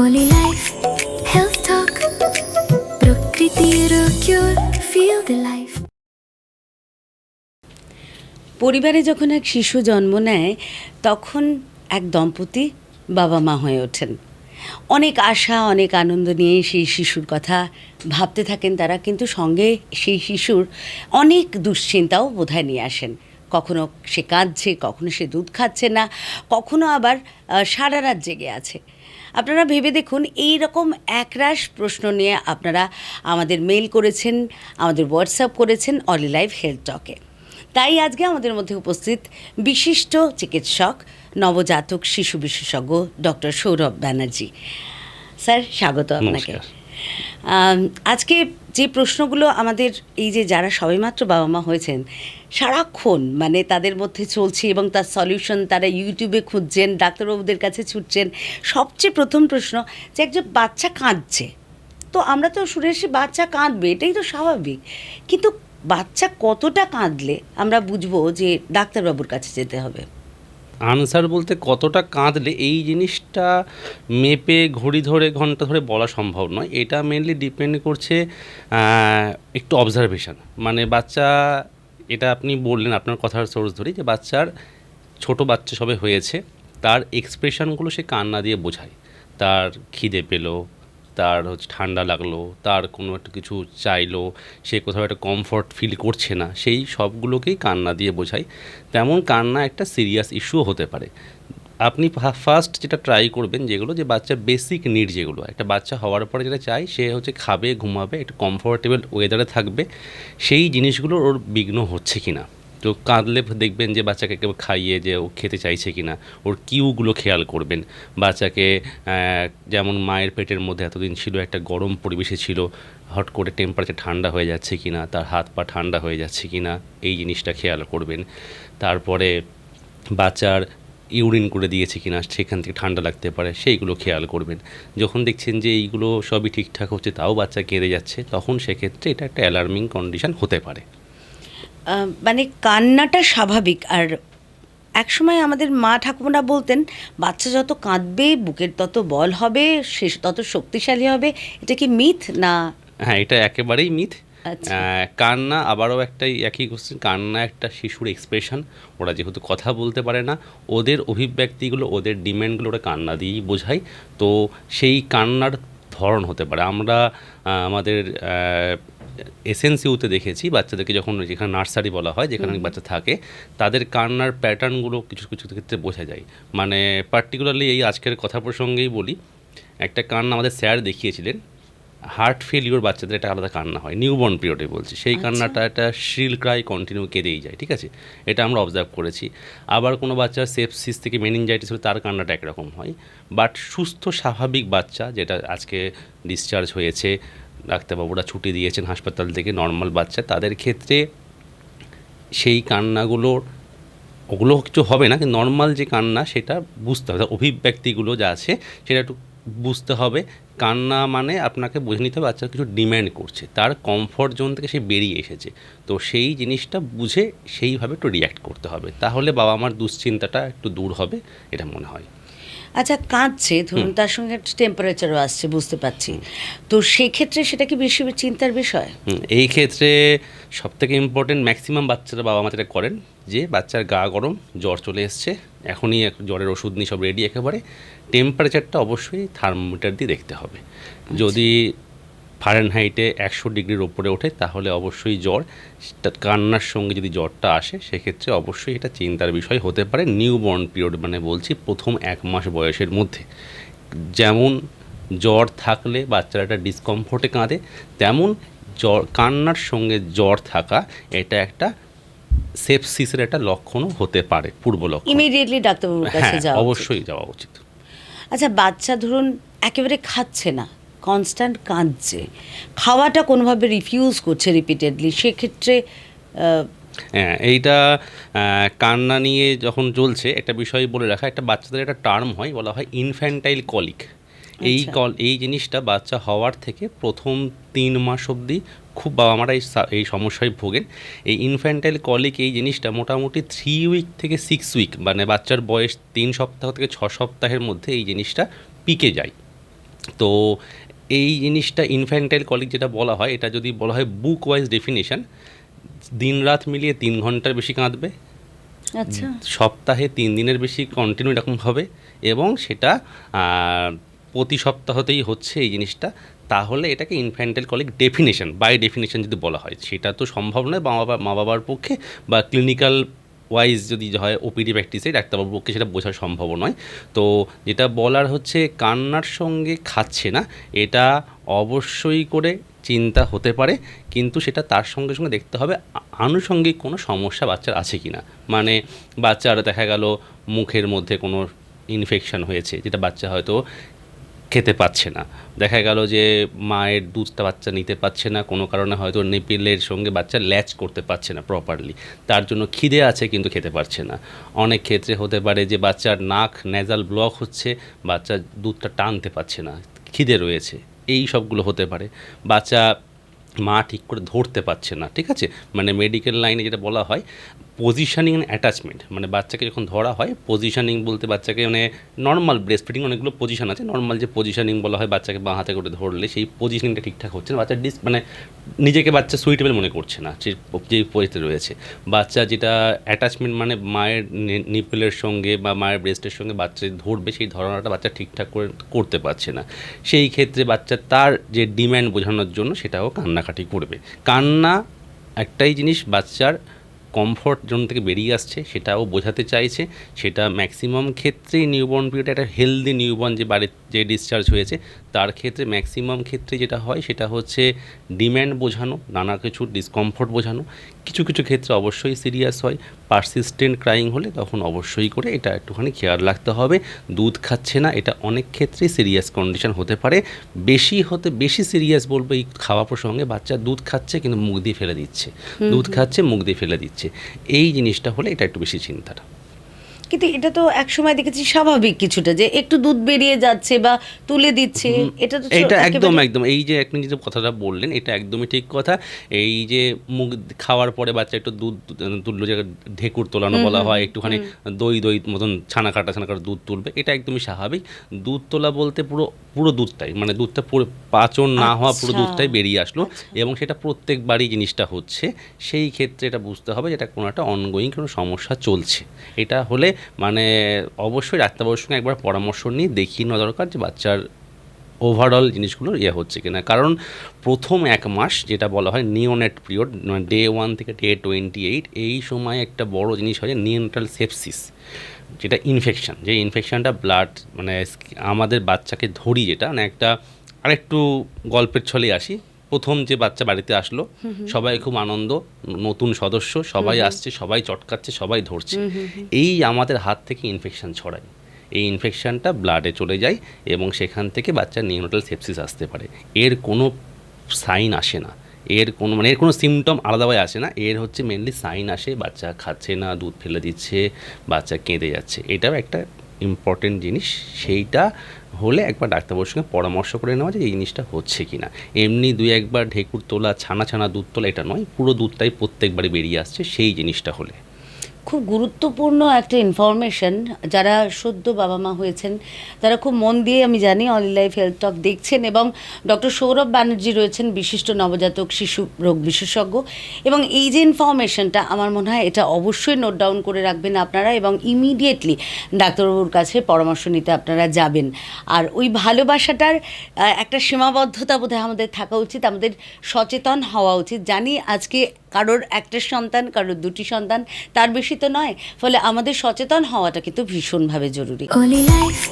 Only life, health talk, প্রকৃতির cure, feel the life. পরিবারে যখন এক শিশু জন্ম নেয় তখন এক দম্পতি বাবা মা হয়ে ওঠেন। অনেক আশা, অনেক আনন্দ নিয়ে সেই শিশুর কথা ভাবতে থাকেন তারা, কিন্তু সঙ্গে সেই শিশুর অনেক দুশ্চিন্তাও বোধহয় নিয়ে আসেন। কখনো সে কাঁদছে, কখনো সে দুধ খাচ্ছে না, কখনো আবার সারা রাত জেগে আছে। আপনারা ভেবে দেখুন, এই রকম একরাশ প্রশ্ন নিয়ে আপনারা আমাদের মেল করেছেন, আমাদের হোয়াটসঅ্যাপ করেছেন অলি লাইফ হেলথ টকে। তাই আজকে আমাদের মধ্যে উপস্থিত বিশিষ্ট চিকিৎসক, নবজাতক শিশু বিশেষজ্ঞ ডক্টর সৌরভ ব্যানার্জি। স্যার, স্বাগত আপনাকে। আজকে যে প্রশ্নগুলো আমাদের এই যে যারা সবেমাত্র বাবা মা হয়েছেন, সারাক্ষণ মানে তাদের মধ্যে চলছে এবং তার সলিউশন তারা ইউটিউবে খুঁজছেন, ডাক্তারবাবুদের কাছে ছুটছেন। সবচেয়ে প্রথম প্রশ্ন যে একজন বাচ্চা কাঁদছে, তো আমরা তো শুনে এসে বাচ্চা কাঁদবে, এটাই তো স্বাভাবিক, কিন্তু বাচ্চা কতটা কাঁদলে আমরা বুঝবো যে ডাক্তারবাবুর কাছে যেতে হবে? আনসার বলতে কতটা কাঁদলে এই জিনিসটা মেপে ঘড়ি ধরে ঘন্টা ধরে বলা সম্ভব নয়। এটা মেনলি ডিপেন্ড করছে একটু অবজারভেশন। মানে বাচ্চা, এটা আপনি বললেন আপনার কথার সোর্স ধরেই, যে বাচ্চার ছোট বাচ্চা সবে হয়েছে, তার এক্সপ্রেশনগুলো সে কান্না দিয়ে বোঝায়। তার খিদে পেলো, তার ঠান্ডা লাগলো, তার কোনো একটা কিছু চাইলো, সে কোথাও একটা কমফর্ট ফিল করছে না, সেই সবগুলোকেই কান্না দিয়ে বোঝায়। তেমন কান্না একটা সিরিয়াস ইস্যুও হতে পারে। আপনি ফার্স্ট যেটা ট্রাই করবেন, যেগুলো যে বাচ্চার বেসিক নিড, যেগুলো একটা বাচ্চা হওয়ার পরে যেটা চাই, সে খাবে, ঘুমাবে, একটু কমফোর্টেবল ওয়েদারে থাকবে, সেই জিনিসগুলো ওর বিঘ্ন হচ্ছে কি না। তো কাঁদলে দেখবেন যে বাচ্চাকে কেউ খাইয়ে যে ও খেতে চাইছে কি না, ওর কিউগুলো খেয়াল করবেন। বাচ্চাকে যেমন মায়ের পেটের মধ্যে এতদিন ছিল, একটা গরম পরিবেশে ছিল, হট করে টেম্পারেচার ঠান্ডা হয়ে যাচ্ছে কি না, তার হাত পা ঠান্ডা হয়ে যাচ্ছে কি না, এই জিনিসটা খেয়াল করবেন। তারপরে বাচ্চার ইউরিন করে দিয়েছে কিনা, সেখান থেকে ঠান্ডা লাগতে পারে, সেইগুলো খেয়াল করবেন। যখন দেখছেন যে এইগুলো সবই ঠিকঠাক হচ্ছে তাও বাচ্চা কেঁদে যাচ্ছে, তখন সেক্ষেত্রে এটা একটা অ্যালার্মিং কন্ডিশন হতে পারে। মানে কান্নাটা স্বাভাবিক। আর একসময় আমাদের মা ঠাকুমারা বলতেন, বাচ্চা যত কাঁদবে বুকের তত বল হবে, সে তত শক্তিশালী হবে। এটা কি মিথ না? হ্যাঁ, এটা একেবারেই মিথ। আচ্ছা। কান্না আবারও একই কোশ্চেন। কান্না একটা শিশুর এক্সপ্রেশন। ওরা যেহেতু কথা বলতে পারে না, ওদের অভিব্যক্তিগুলো, ওদের ডিম্যান্ডগুলো ওরা কান্না দিয়েই বোঝায়। তো সেই কান্নার ধরন হতে পারে। আমরা আমাদের এসএনসিউতে দেখেছি বাচ্চাদেরকে, যখন যেখানে নার্সারি বলা হয়, যেখানে অনেক বাচ্চা থাকে, তাদের কান্নার প্যাটার্নগুলো কিছু কিছু ক্ষেত্রে বোঝা যায়। মানে পার্টিকুলারলি এই আজকের কথা প্রসঙ্গেই বলি, একটা কান্না আমাদের স্যার দেখিয়েছিলেন। হার্ট ফেলিওর বাচ্চাদের একটা আলাদা কান্না হয়, নিউবর্ন পিরিয়ডে বলছি, সেই কান্নাটা একটা শ্রিল ক্রাই কন্টিনিউ কেঁদেই যায়, ঠিক আছে, এটা আমরা অবজার্ভ করেছি। আবার কোনো বাচ্চার সেপসিস থেকে মেনিনজাইটিস হলে তার কান্নাটা একরকম হয়। বাট সুস্থ স্বাভাবিক বাচ্চা, যেটা আজকে ডিসচার্জ হয়েছে, ডাক্তারবাবুরা ছুটি দিয়েছেন হাসপাতাল থেকে, নর্মাল বাচ্চা, তাদের ক্ষেত্রে সেই কান্নাগুলোর ওগুলো কিছু হবে না, কিন্তু নর্মাল যে কান্না সেটা বুঝতে হবে, অভিব্যক্তিগুলো যা আছে সেটা একটু বুঝতে হবে। কান্না মানে আপনাকে বুঝে নিতে হবে বাচ্চা কিছু ডিম্যান্ড করছে, তার কমফর্ট জোন থেকে সে বেরিয়ে এসেছে। তো সেই জিনিসটা বুঝে সেইভাবে একটু রিয়্যাক্ট করতে হবে, তাহলে বাবা মার দুশ্চিন্তাটা একটু দূর হবে, এটা মনে হয়। আচ্ছা, কাঁদছে ধরুন, তার সঙ্গে একটা টেম্পারেচারও আসছে, বুঝতে পারছি, তো সেক্ষেত্রে সেটা কি বেশি চিন্তার বিষয়? এই ক্ষেত্রে সবথেকে ইম্পর্টেন্ট, ম্যাক্সিমাম বাচ্চারা বাবা মা যেটা করেন, যে বাচ্চার গা গরম, জ্বর চলে এসছে, এখনই জ্বরের ওষুধ নিয়ে সব রেডি, একেবারে টেম্পারেচারটা অবশ্যই থার্মোমিটার দিয়ে দেখতে হবে। যদি ফারেনহাইটে 100 ডিগ্রির ওপরে ওঠে তাহলে অবশ্যই জ্বর। কান্নার সঙ্গে যদি জ্বরটা আসে, সেক্ষেত্রে অবশ্যই এটা চিন্তার বিষয় হতে পারে। নিউবর্ন পিরিয়ড মানে বলছি প্রথম 1 মাস বয়সের মধ্যে। যেমন জ্বর থাকলে বাচ্চারা একটা ডিসকমফোর্টে কাঁদে, তেমন জ্বর, কান্নার সঙ্গে জ্বর থাকা, এটা একটা সেপসিসের একটা লক্ষণও হতে পারে, পূর্ব লক্ষণ। ইমিডিয়েটলি ডাক্তারবাবুর কাছে হ্যাঁ, যাওয়া অবশ্যই যাওয়া উচিত। আচ্ছা, বাচ্চা ধরুন একেবারে খাচ্ছে না, কনস্ট্যান্ট কাঁদছে, খাওয়াটা কোনোভাবে রিফিউজ করছে রিপিটেডলি, সেক্ষেত্রে হ্যাঁ, এইটা কান্না নিয়ে যখন চলছে, একটা বিষয় বলে রাখা, একটা বাচ্চাদের একটা টার্ম হয়, বলা হয় ইনফ্যান্টাইল কলিক। এই জিনিসটা বাচ্চা হওয়ার থেকে প্রথম 3 মাস অবধি খুব বাবা মারা এই সমস্যায় ভোগেন। এই ইনফ্যান্টাইল কলিক, এই জিনিসটা মোটামুটি 3 উইক থেকে 6 উইক, মানে বাচ্চার বয়স 3 সপ্তাহ থেকে 6 সপ্তাহের মধ্যে এই জিনিসটা পিকে যায়। তো এই জিনিসটা ইনফ্যান্টাইল কলিক যেটা বলা হয়, এটা যদি বলা হয় বুক ওয়াইজ ডেফিনেশন, দিন রাত মিলিয়ে 3 ঘন্টার বেশি কাঁদবে, আচ্ছা। সপ্তাহে 3 দিনের বেশি কন্টিনিউ এরকম হবে, এবং সেটা প্রতি সপ্তাহতেই হচ্ছে এই জিনিসটা, তাহলে এটাকে infantile colic definition by definition যদি বলা হয়, সেটা তো সম্ভব নয় মা বাবার পক্ষে, বা ক্লিনিক্যাল ওয়াইজ যদি হয় ওপিডি প্র্যাকটিসে ডাক্তারবাবুর পক্ষে সেটা বোঝা সম্ভব নয়। তো যেটা বলার হচ্ছে, কান্নার সঙ্গে খাচ্ছে না, এটা অবশ্যই করে চিন্তা হতে পারে, কিন্তু সেটা তার সঙ্গে সঙ্গে দেখতে হবে আনুষঙ্গিক কোনো সমস্যা বাচ্চার আছে কি না। মানে বাচ্চার দেখা গেল মুখের মধ্যে কোনো ইনফেকশন হয়েছে, যেটা বাচ্চা হয়তো খেতে পাচ্ছে না, দেখা গেল যে মায়ের দুধটা বাচ্চা নিতে পারছে না, কোনো কারণে হয়তো নিপিলের সঙ্গে বাচ্চা ল্যাচ করতে পারছে না প্রপারলি, তার জন্য খিদে আছে কিন্তু খেতে পারছে না। অনেক ক্ষেত্রে হতে পারে যে বাচ্চার নাক নেজাল ব্লক হচ্ছে, বাচ্চা দুধটা টানতে পারছে না, খিদে রয়েছে, এই সবগুলো হতে পারে। বাচ্চা মা ঠিক করে ধরতে পারছে না, ঠিক আছে, মানে মেডিকেল লাইনে যেটা বলা হয় পজিশনিং অ্যান্ড অ্যাটাচমেন্ট, মানে বাচ্চাকে যখন ধরা হয়, পজিশনিং বলতে বাচ্চাকে মানে নর্মাল ব্রেস্ট ফিডিং অনেকগুলো পজিশন আছে, নর্মাল যে পজিশনিং বলা হয় বাচ্চাকে বাঁ হাতে করে ধরলে সেই পজিশনিংটা ঠিকঠাক হচ্ছে না, বাচ্চা মানে নিজেকে বাচ্চা সুইটেবল মনে করছে না যে পরিস্থিতি রয়েছে। বাচ্চা যেটা অ্যাটাচমেন্ট, মানে মায়ের নিপেলের সঙ্গে বা মায়ের ব্রেস্টের সঙ্গে বাচ্চা ধরবে, সেই ধরনাটা বাচ্চা ঠিকঠাক করে করতে পারছে না, সেই ক্ষেত্রে বাচ্চা তার যে ডিম্যান্ড বোঝানোর জন্য সেটাও কান্নাকাটি করবে। কান্না একটাই জিনিস, বাচ্চার কমফর্ট জোন থেকে বেরিয়ে আসছে, সেটাও বোঝাতে চাইছে। সেটা ম্যাক্সিমাম ক্ষেত্রেই নিউবর্ন পিরিয়ডে একটা হেলদি নিউবর্ন যে বাড়ির যে ডিসচার্জ হয়েছে তার ক্ষেত্রে ম্যাক্সিমাম ক্ষেত্রে যেটা হয় সেটা হচ্ছে ডিম্যান্ড বোঝানো, নানা কিছু ডিসকমফর্ট বোঝানো। কিছু কিছু ক্ষেত্রে অবশ্যই সিরিয়াস হয়, পারসিস্টেন্ট ক্রাইং হলে তখন অবশ্যই করে এটা একটুখানি খেয়াল রাখতে হবে। দুধ খাচ্ছে না, এটা অনেক ক্ষেত্রেই সিরিয়াস কন্ডিশন হতে পারে। বেশি সিরিয়াস বলবো এই খাওয়া প্রসঙ্গে, বাচ্চা দুধ খাচ্ছে কিন্তু মুখ দিয়ে ফেলে দিচ্ছে, দুধ খাচ্ছে মুখ দিয়ে ফেলে দিচ্ছে, এই জিনিসটা হলে এটা একটু বেশি চিন্তার। কিন্তু এটা তো একসময় দেখেছি স্বাভাবিক কিছুটা, যে একটু দুধ বেরিয়ে যাচ্ছে বা তুলে দিচ্ছে, এটা তো এটা একদম একেবারে- একদম এই যে আপনি যে কথাটা বললেন এটা একদমই ঠিক কথা। এই যে মুখ খাওয়ার পরে বাচ্চা একটু দুধ তুললো, যে ঢেকুর তোলানো বলা হয়, একটুখানি দই মতন ছানা কাটা দুধ তুলবে, এটা একদমই স্বাভাবিক। দুধ তোলা বলতে পুরো দুধটাই, মানে দুধটা পুরো পাচন না হওয়া পুরো আচ্ছা। দুধটাই বেরিয়ে আসলো, এবং সেটা প্রত্যেকবারই জিনিসটা হচ্ছে, সেই ক্ষেত্রে এটা বুঝতে হবে যে এটা কোনো একটা অনগোয়িং কোনো সমস্যা চলছে। এটা হলে মানে অবশ্যই ডাক্তারবাবুর সঙ্গে একবার পরামর্শ নিয়ে দেখিয়ে নেওয়া দরকার যে বাচ্চার ওভারঅল জিনিসগুলো হচ্ছে কিনা। কারণ প্রথম 1 মাস যেটা বলা হয় নিওনেট পিরিয়ড, মানে ডে 1 থেকে ডে 28, এই সময় একটা বড় জিনিস হয় নিওনেটাল সেপসিস, যেটা ইনফেকশন, যে ইনফেকশনটা ব্লাড মানে আমাদের বাচ্চাকে ধরি, যেটা মানে একটা আরেকটু গল্পের ছলে আসি। প্রথম যে বাচ্চা বাড়িতে আসলো, সবাই খুব আনন্দ, নতুন সদস্য, সবাই আসছে, সবাই চটকাচ্ছে, সবাই ধরছে, এই আমাদের হাত থেকে ইনফেকশন ছড়ায়, এই ইনফেকশনটা ব্লাডে চলে যায় এবং সেখান থেকে বাচ্চার নিওনেটাল সেপসিস আসতে পারে। এর কোনো সাইন আসে না, এর কোনো সিমটম আলাদাভাবে আসে না, এর হচ্ছে মেনলি সাইন আসে বাচ্চা খাচ্ছে না, দুধ ফেলে দিচ্ছে, বাচ্চা কেঁদে যাচ্ছে, এটাও একটা ইম্পর্টেন্ট জিনিস। সেইটা হলে একবার ডাক্তারবাবুর সঙ্গে পরামর্শ করে নেওয়া যে এই জিনিসটা হচ্ছে কি না। এমনি 2-1 বার ঢেকুর তোলা, ছানা দুধ তোলা এটা নয়, পুরো দুধটাই প্রত্যেকবারই বেরিয়ে আসছে, সেই জিনিসটা হলে। খুব গুরুত্বপূর্ণ একটা ইনফরমেশন, যারা সদ্য বাবা মা হয়েছেন তারা খুব মন দিয়ে, আমি জানি, অল লাইফ হেলথ টক দেখছেন, এবং ডক্টর সৌরভ ব্যানার্জি রয়েছেন বিশিষ্ট নবজাতক শিশু রোগ বিশেষজ্ঞ, এবং এই যে ইনফরমেশনটা আমার মনে হয় এটা অবশ্যই নোট ডাউন করে রাখবেন আপনারা, এবং ইমিডিয়েটলি ডাক্তারবাবুর কাছে পরামর্শ নিতে আপনারা যাবেন। আর ওই ভালোবাসাটার একটা সীমাবদ্ধতা বোধহয় আমাদের থাকা উচিত, আমাদের সচেতন হওয়া উচিত। জানি আজকে কারোর 1টা সন্তান, কারোর 2টি সন্তান, তার বেশি তো নয়, ফলে আমাদের সচেতন হওয়াটা কিন্তু ভীষণভাবে জরুরি। Only life